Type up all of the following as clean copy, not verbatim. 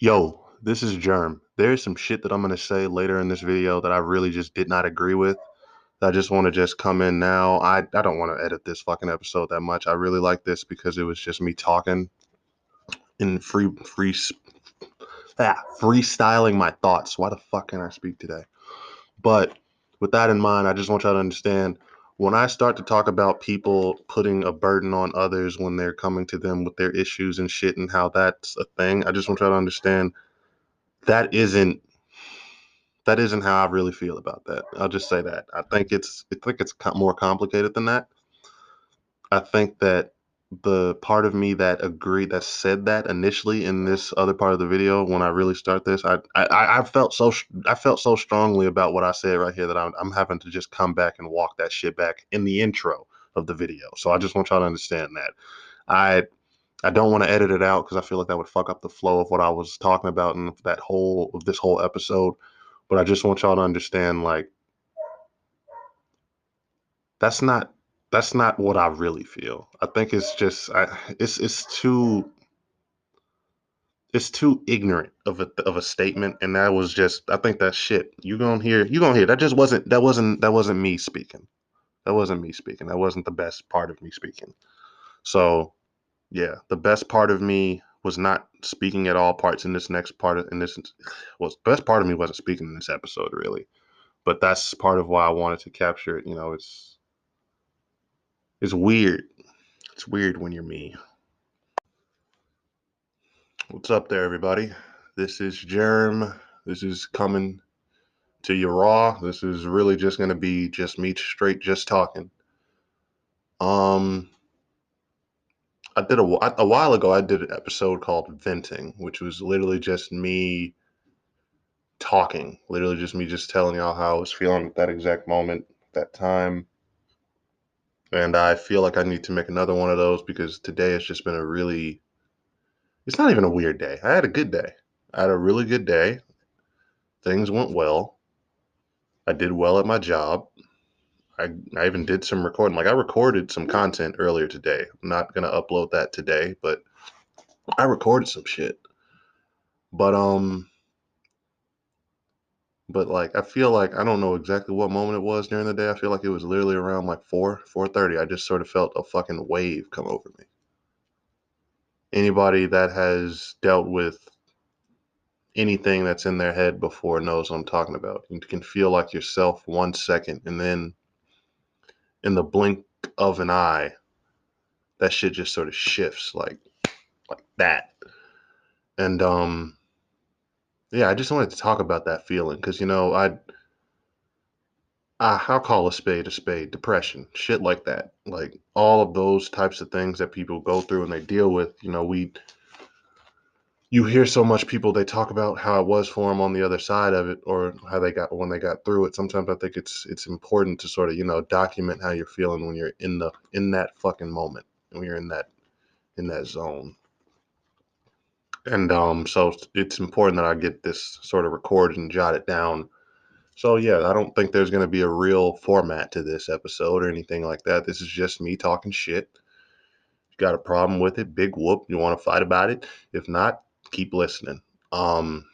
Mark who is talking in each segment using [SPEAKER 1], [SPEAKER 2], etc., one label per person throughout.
[SPEAKER 1] Yo, this is Germ. There's some shit that I'm going to say later in this video that I really just did not agree with. I just want to just come in now. I don't want to edit this fucking episode that much. I really like this because it was just me talking and freestyling my thoughts. Why the fuck can I speak today? But with that in mind, I just want y'all to understand when I start to talk about people putting a burden on others when they're coming to them with their issues and shit and how that's a thing, I just want y'all to understand that isn't that isn't how I really feel about that. I'll just say that. I think it's more complicated than that. I think that the part of me that agreed that said that initially in this other part of the video when I really start this, I felt so strongly about what I said right here that I'm having to just come back and walk that shit back in the intro of the video. So I just want y'all to understand that. I I don't want to edit it out because I feel like that would fuck up the flow of what I was talking about in this whole episode. But I just want y'all to understand, like, that's not that's not what I really feel. I think it's just it's too ignorant of a statement, and that was just I think that shit you gonna hear that wasn't me speaking. That wasn't me speaking. That wasn't the best part of me speaking. So yeah, the best part of me was not speaking at all parts in this next part of in this well, the best part of me wasn't speaking in this episode really. But that's part of why I wanted to capture it. It's weird. It's weird when you're me. What's up there, everybody? This is Germ. This is coming to you raw. This is really just gonna be just me straight just talking. Um a while ago I did an episode called Venting, which was literally just me talking. Literally just me just telling y'all how I was feeling at that exact moment, that time. And I feel like I need to make another one of those because today has just been it's not even a weird day. I had a good day. I had a really good day. Things went well. I did well at my job. I even did some recording. Like I recorded some content earlier today. I'm not gonna upload that today, but I recorded some shit. But like I feel like I don't know exactly what moment it was during the day. I feel like it was literally around like 4:30. I just sort of felt a fucking wave come over me. Anybody that has dealt with anything that's in their head before knows what I'm talking about. You can feel like yourself 1 second and then in the blink of an eye, that shit just sort of shifts like that. And yeah, I just wanted to talk about that feeling because I'll call a spade, depression, shit like that. Like all of those types of things that people go through and they deal with, you hear so much people they talk about how it was for them on the other side of it or how they got when they got through it. Sometimes I think it's important to sort of document how you're feeling when you're in that fucking moment, when you're in that zone. And so it's important that I get this sort of recorded and jotted down. So yeah, I don't think there's going to be a real format to this episode or anything like that. This is just me talking shit. You got a problem with it, big whoop. You want to fight about it? If not, keep listening. Um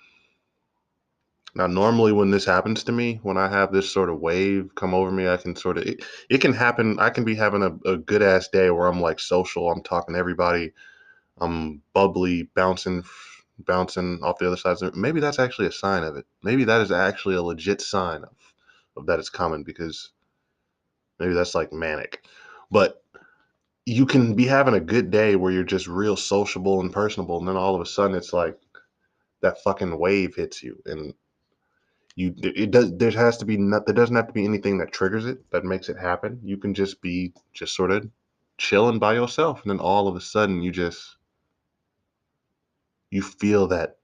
[SPEAKER 1] Now, normally when this happens to me, when I have this sort of wave come over me, I can sort of, it can happen. I can be having a good ass day where I'm like social, I'm talking to everybody, I'm bubbly, bouncing off the other side. Maybe that's actually a sign of it. Maybe that is actually a legit sign of that it's coming because maybe that's like manic. But you can be having a good day where you're just real sociable and personable, and then all of a sudden it's like that fucking wave hits you, and it does there doesn't have to be anything that triggers it that makes it happen. You can just be just sort of chilling by yourself, and then all of a sudden you feel that.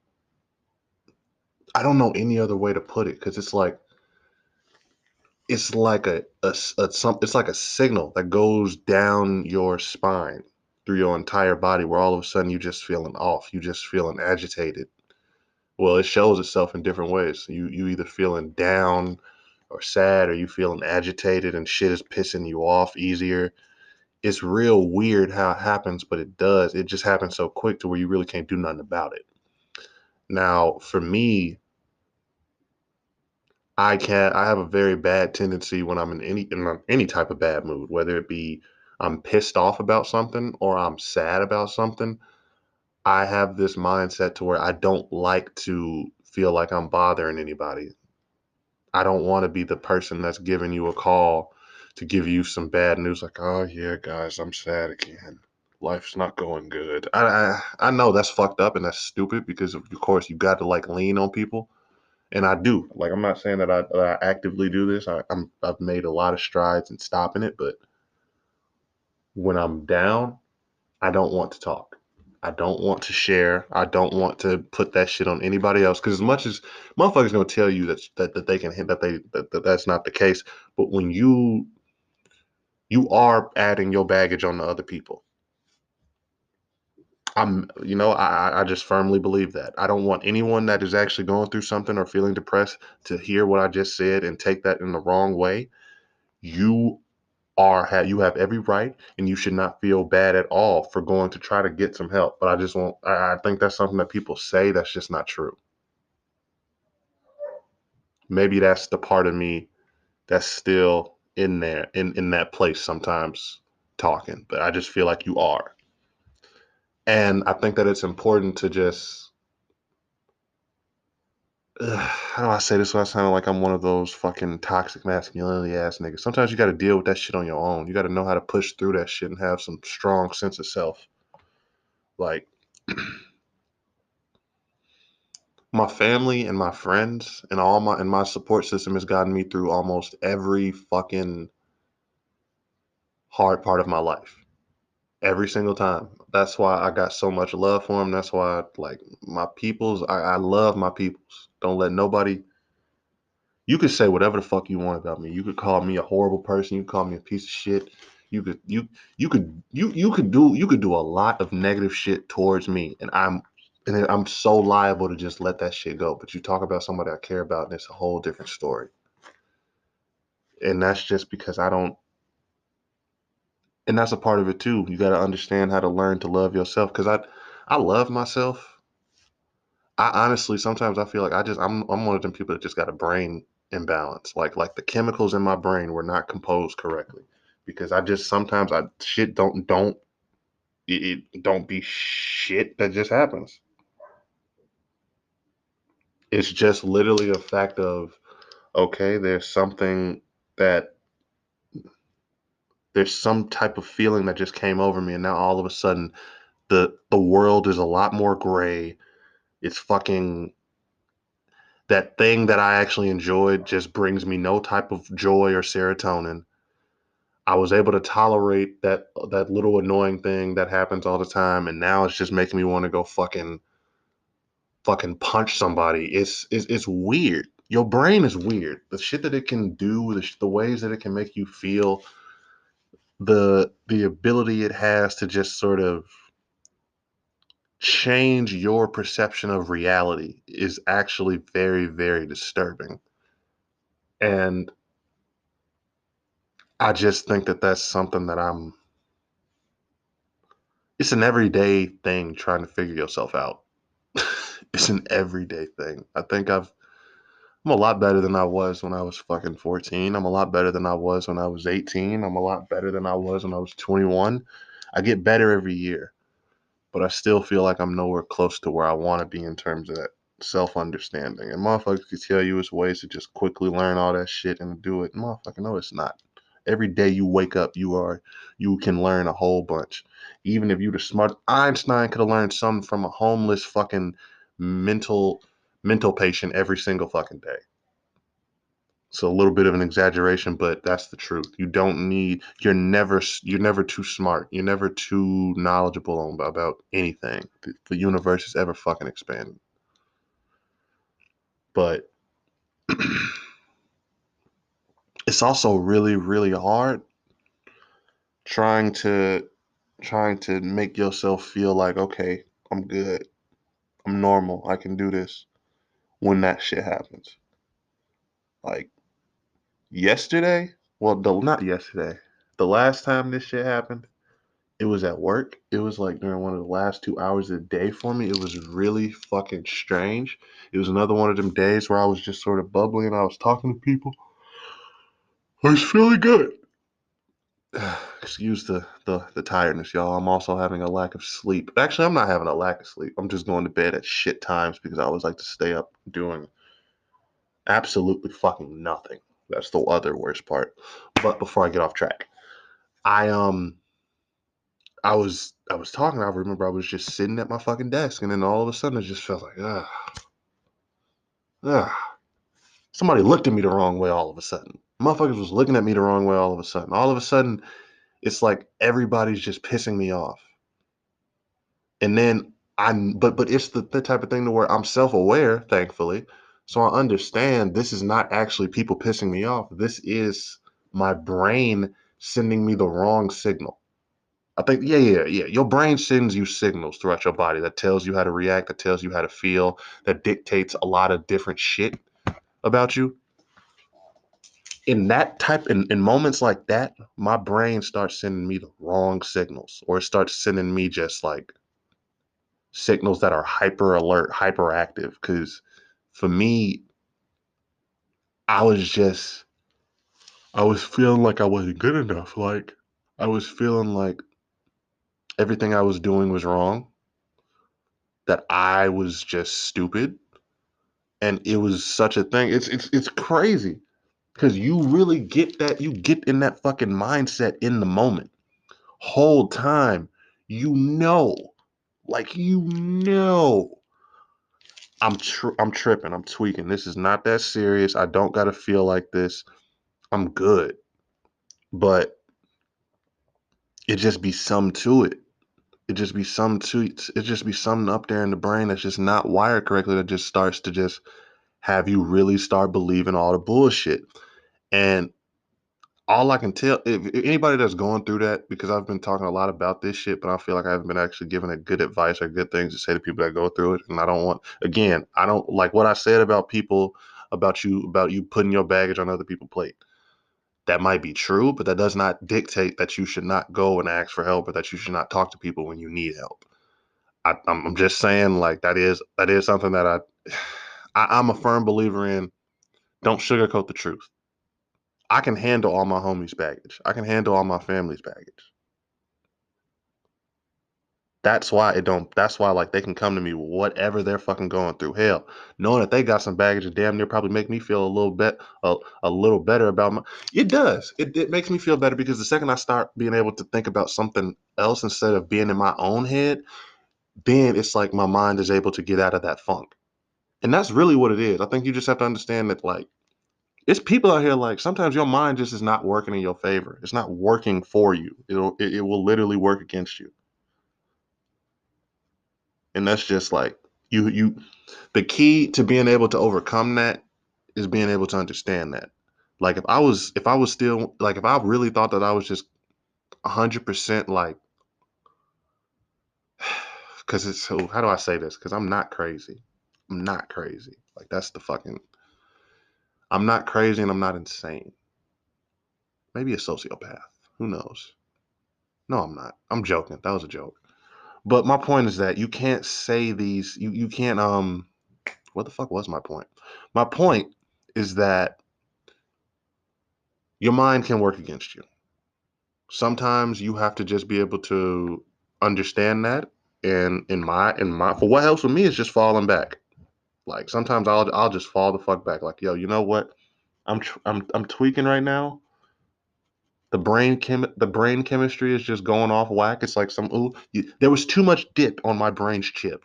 [SPEAKER 1] I don't know any other way to put it because it's like it's like a signal that goes down your spine through your entire body where all of a sudden you just feeling off, you just feeling agitated. Well, it shows itself in different ways. You either feeling down or sad, or you feeling agitated and shit is pissing you off easier. It's real weird how it happens, but it does. It just happens so quick to where you really can't do nothing about it. Now, for me, I have a very bad tendency when I'm in any type of bad mood, whether it be I'm pissed off about something or I'm sad about something. I have this mindset to where I don't like to feel like I'm bothering anybody. I don't want to be the person that's giving you a call to give you some bad news, like, oh yeah, guys, I'm sad again. Life's not going good. I know that's fucked up and that's stupid because of course you got to like lean on people, and I do. Like, I'm not saying that I actively do this. I've made a lot of strides in stopping it, but when I'm down, I don't want to talk. I don't want to share. I don't want to put that shit on anybody else. Because as much as motherfuckers gonna tell you that they can hit that's not the case, but when you are adding your baggage on the other people. I just firmly believe that. I don't want anyone that is actually going through something or feeling depressed to hear what I just said and take that in the wrong way. You you have every right, and you should not feel bad at all for going to try to get some help. But I just won't. I think that's something that people say that's just not true. Maybe that's the part of me that's still in there in that place sometimes talking, but I just feel like you are. And I think that it's important to just how do I say this without sounding like I'm one of those fucking toxic masculinity ass niggas? Sometimes you got to deal with that shit on your own. You got to know how to push through that shit and have some strong sense of self. Like my family and my friends and my support system has gotten me through almost every fucking hard part of my life. Every single time. That's why I got so much love for them. That's why like my peoples, I love my peoples. Don't let nobody you could say whatever the fuck you want about me. You could call me a horrible person, you could call me a piece of shit. You could do a lot of negative shit towards me and I'm so liable to just let that shit go. But you talk about somebody I care about and it's a whole different story. And that's just because I don't and that's a part of it too. You got to understand how to learn to love yourself cuz I love myself. I honestly sometimes I feel like I'm one of them people that just got a brain imbalance. Like the chemicals in my brain were not composed correctly because I just sometimes I shit don't it don't be shit that just happens. It's just literally a fact of okay, that there's some type of feeling that just came over me and now all of a sudden the world is a lot more gray. It's fucking that thing that I actually enjoyed just brings me no type of joy or serotonin. I was able to tolerate that little annoying thing that happens all the time, and now it's just making me want to go fucking punch somebody. It's weird. Your brain is weird. The shit that it can do, the ways that it can make you feel, the ability it has to just sort of change your perception of reality is actually very, very disturbing. And I just think that that's something that it's an everyday thing trying to figure yourself out. It's an everyday thing. I'm a lot better than I was when I was fucking 14. I'm a lot better than I was when I was 18. I'm a lot better than I was when I was 21. I get better every year, but I still feel like I'm nowhere close to where I want to be in terms of that self understanding. And motherfuckers can tell you it's ways to just quickly learn all that shit and do it. Motherfucker, no, it's not. Every day you wake up, you can learn a whole bunch. Even if you the smart Einstein could have learned something from a homeless fucking mental mental patient every single fucking day. So a little bit of an exaggeration, but that's the truth. You're never too smart. You're never too knowledgeable about anything. The universe is ever fucking expanding. But it's also really, really hard trying to trying to make yourself feel like, okay, I'm good. I'm normal. I can do this when that shit happens. Like yesterday, well, not yesterday. The last time this shit happened, It was at work. It was like during one of the last 2 hours of the day for me. It was really fucking strange. It was another one of them days where I was just sort of bubbling and I was talking to people. I was feeling good. Excuse the tiredness, y'all. I'm also having a lack of sleep. Actually, I'm not having a lack of sleep. I'm just going to bed at shit times because I always like to stay up doing absolutely fucking nothing. That's the other worst part. But before I get off track, I I was talking. I remember I was just sitting at my fucking desk, and then all of a sudden it just felt like ah. Somebody looked at me the wrong way all of a sudden. Motherfuckers was looking at me the wrong way all of a sudden. All of a sudden, it's like everybody's just pissing me off. And then but it's the type of thing to where I'm self-aware, thankfully. So I understand this is not actually people pissing me off. This is my brain sending me the wrong signal. I think, yeah. Your brain sends you signals throughout your body that tells you how to react, that tells you how to feel, that dictates a lot of different shit about you. In moments like that, my brain starts sending me the wrong signals, or it starts sending me just like signals that are hyper alert, hyperactive. Because for me, I was just, I was feeling like I wasn't good enough. Like, I was feeling like everything I was doing was wrong, that I was just stupid. And it was such a thing. It's crazy because you really get that, you get in that fucking mindset in the moment. Whole time, you know, like, I'm tripping. I'm tweaking. This is not that serious. I don't gotta feel like this. I'm good. But it just be some to it. It just be something up there in the brain that's just not wired correctly that just starts to just have you really start believing all the bullshit. And all I can tell, if anybody that's going through that, because I've been talking a lot about this shit, but I feel like I haven't been actually giving a good advice or good things to say to people that go through it. And I don't want, again, I don't like what I said about people, about you putting your baggage on other people's plate. That might be true, but that does not dictate that you should not go and ask for help or that you should not talk to people when you need help. I'm just saying, like, that is something that I'm a firm believer in. Don't sugarcoat the truth. I can handle all my homies' baggage. I can handle all my family's baggage. That's why like they can come to me with whatever they're fucking going through. Hell, knowing that they got some baggage and damn near probably make me feel a little better about my it does. It makes me feel better because the second I start being able to think about something else instead of being in my own head, then it's like my mind is able to get out of that funk. And that's really what it is. I think you just have to understand that, like, it's people out here, like, sometimes your mind just is not working in your favor. It's not working for you. It will literally work against you. And that's just like you the key to being able to overcome that is being able to understand that. Like, if I was still like, if I really thought that I was just 100% like, because it's so, how do I say this? Because I'm not crazy. I'm not crazy. Like, that's the fucking, I'm not crazy and I'm not insane. Maybe a sociopath. Who knows? No, I'm not. I'm joking. That was a joke. But my point is that you can't say these. You can't. What the fuck was my point? My point is that your mind can work against you. Sometimes you have to just be able to understand that. And in my for what helps with me is just falling back. Like, sometimes I'll just fall the fuck back. Like, yo, you know what? I'm tweaking right now. The brain chemistry is just going off whack. It's like there was too much dip on my brain's chip.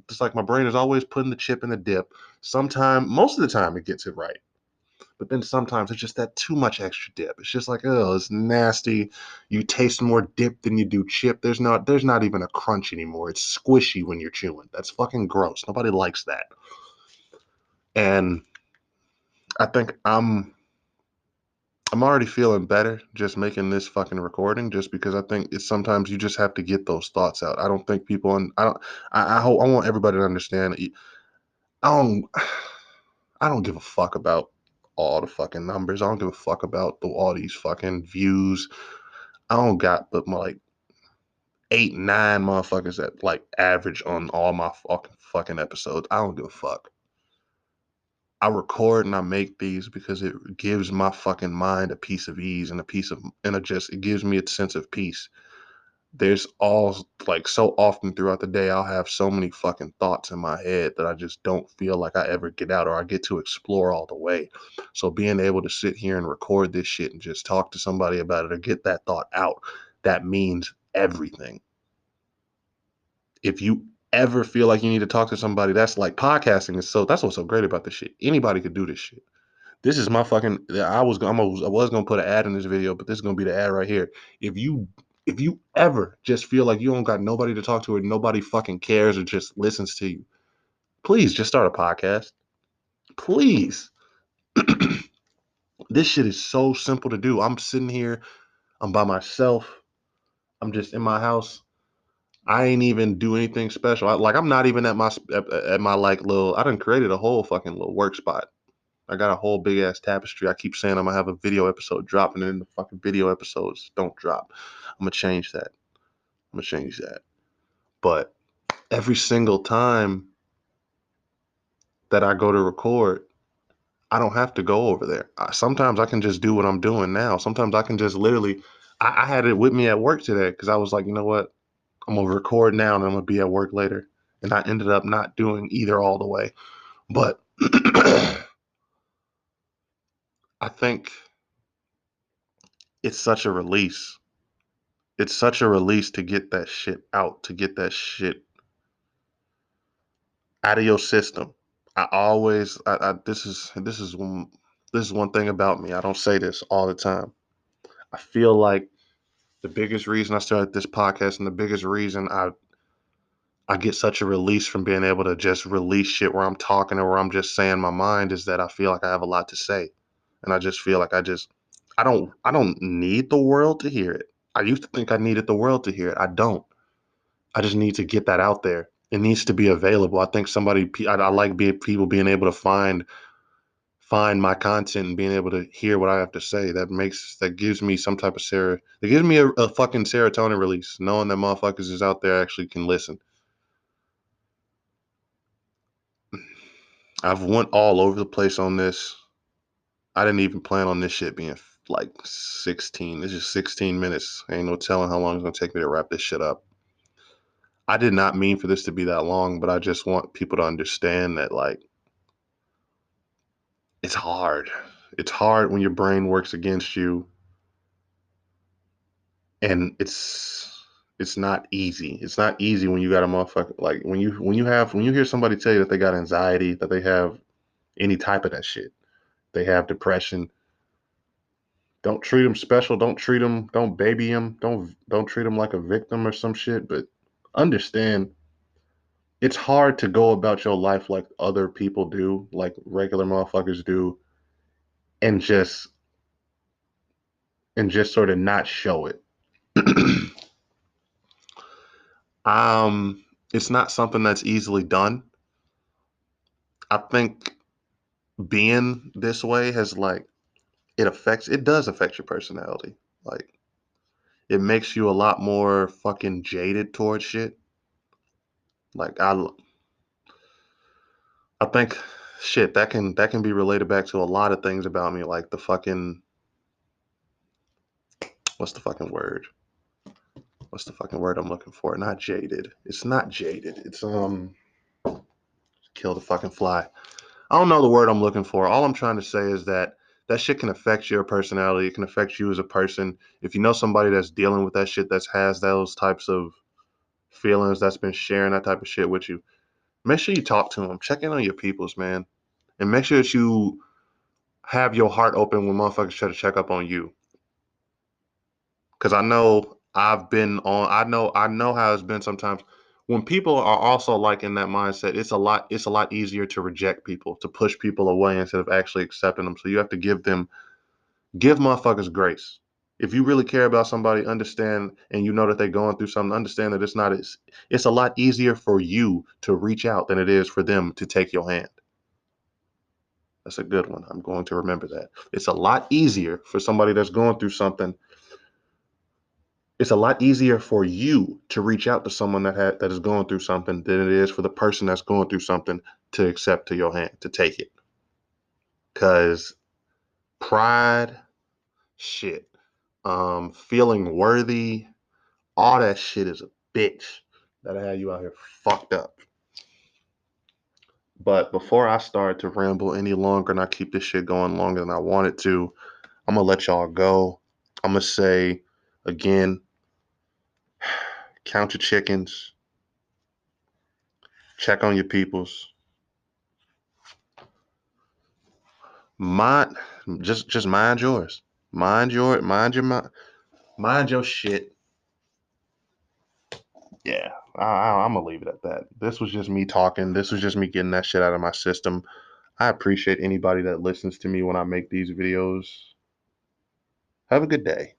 [SPEAKER 1] It's like my brain is always putting the chip in the dip. Most of the time it gets it right. But then sometimes it's just that too much extra dip. It's just like, oh, it's nasty. You taste more dip than you do chip. There's not even a crunch anymore. It's squishy when you're chewing. That's fucking gross. Nobody likes that. And I think I'm already feeling better just making this fucking recording, just because I think it's sometimes you just have to get those thoughts out. I don't think people I don't I want everybody to understand. I don't I don't give a fuck about all the fucking numbers. I don't give a fuck about all these fucking views. I don't got but my, like, 8, 9 motherfuckers that like average on all my fucking episodes. I don't give a fuck. I record and I make these because it gives my fucking mind a piece of ease and a piece of and it gives me a sense of peace. There's all like so often throughout the day I'll have so many fucking thoughts in my head that I just don't feel like I ever get out or I get to explore all the way. So being able to sit here and record this shit and just talk to somebody about it or get that thought out, that means everything. If you ever feel like you need to talk to somebody, that's like podcasting is so that's what's so great about this shit. Anybody could do this shit. This is my fucking. I was gonna put an ad in this video, but this is gonna be the ad right here. If you ever just feel like you don't got nobody to talk to or nobody fucking cares or just listens to you, please just start a podcast. Please. This shit is so simple to do. I'm sitting here. I'm by myself. I'm just in my house. I ain't even do anything special. I'm not even at my like little. I done created a whole fucking little work spot. I got a whole big ass tapestry. I keep saying I'm gonna have a video episode dropping, and then the fucking video episodes don't drop. I'm gonna change that. But every single time that I go to record, I don't have to go over there. Sometimes I can just do what I'm doing now. Sometimes I can just literally. I had it with me at work today because I was like, you know what? I'm gonna record now and I'm gonna be at work later. And I ended up not doing either all the way. But I think it's such a release. It's such a release to get that shit out, to get that shit out of your system. I always, this is one thing about me. I don't say this all the time. I feel like the biggest reason I started this podcast and the biggest reason I get such a release from being able to just release shit where I'm talking or where I'm just saying my mind is that I feel like I have a lot to say. And I just feel like I don't need the world to hear it. I used to think I needed the world to hear it. I don't. I just need to get that out there. It needs to be available. I think I like people being able to find my content and being able to hear what I have to say. That gives me some type of it gives me a fucking serotonin release, knowing that motherfuckers is out there actually can listen. I've went all over the place on this. I didn't even plan on this shit being like 16. It's just 16 minutes. Ain't no telling how long it's gonna take me to wrap this shit up. I did not mean for this to be that long, but I just want people to understand that like it's hard. It's hard when your brain works against you, and it's not easy. It's not easy when you got a motherfucker like when you hear somebody tell you that they got anxiety, that they have any type of that shit. They have depression. Don't treat them special. Don't treat them. Don't baby them. Don't treat them like a victim or some shit. But understand, it's hard to go about your life like other people do, like regular motherfuckers do, and just sort of not show it. It's not something that's easily done. I think being this way has like it does affect your personality. Like it makes you a lot more fucking jaded towards shit. Like I think shit that can be related back to a lot of things about me, like the fucking what's the fucking word? What's the fucking word I'm looking for? Not jaded. It's not jaded. It's kill the fucking fly. I don't know the word I'm looking for. All I'm trying to say is that that shit can affect your personality. It can affect you as a person. If you know somebody that's dealing with that shit, that has those types of feelings, that's been sharing that type of shit with you, make sure you talk to them. Check in on your peoples, man. And make sure that you have your heart open when motherfuckers try to check up on you. Cause I know I know how it's been sometimes. When people are also like in that mindset, it's a lot easier to reject people, to push people away instead of actually accepting them. So you have to give motherfuckers grace. If you really care about somebody, understand, and you know that they're going through something, understand that it's a lot easier for you to reach out than it is for them to take your hand. That's a good one. I'm going to remember that. It's a lot easier for somebody that's going through something. it's a lot easier for you to reach out to someone that is going through something than it is for the person that's going through something to accept to your hand, to take it. Because pride, shit, feeling worthy, all that shit is a bitch that'll have you out here fucked up. But before I start to ramble any longer and I keep this shit going longer than I want it to, I'm gonna let y'all go. I'm gonna say again, count your chickens, check on your peoples. Mind just mind yours. Mind your shit. Yeah, I'm gonna leave it at that. This was just me talking. This was just me getting that shit out of my system. I appreciate anybody that listens to me when I make these videos. Have a good day.